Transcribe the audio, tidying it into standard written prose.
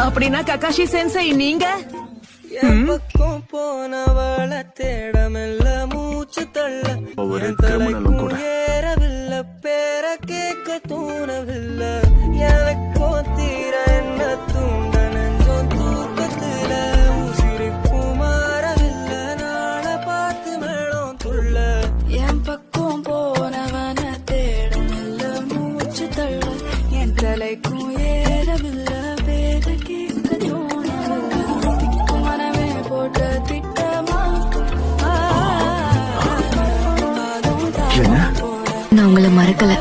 அப்படின்னா ககாஷி சென்சை நீங்க பக்கம் போனவள தேடமெல்ல மூச்சு தள்ள ஒரு கிரிமினலும் கூட ஏறவில்லை பேர கேட்க தூணவில்லை எனக்கும் தீர என்ன தூண்ட நெஞ்சம் தூக்கத்துல உசிரிப்பும் மாறவில்லை நாள பார்த்து மேளம் துள்ள என் பக்கம் போனவன தேடமெல்ல மூச்சு தள்ள என் தலைக்கும் ஏறவில்லை பேர கேட்க தோணவில்லை மனமே போட்ட திட்டமா என்ன நான் உங்களை மறக்கல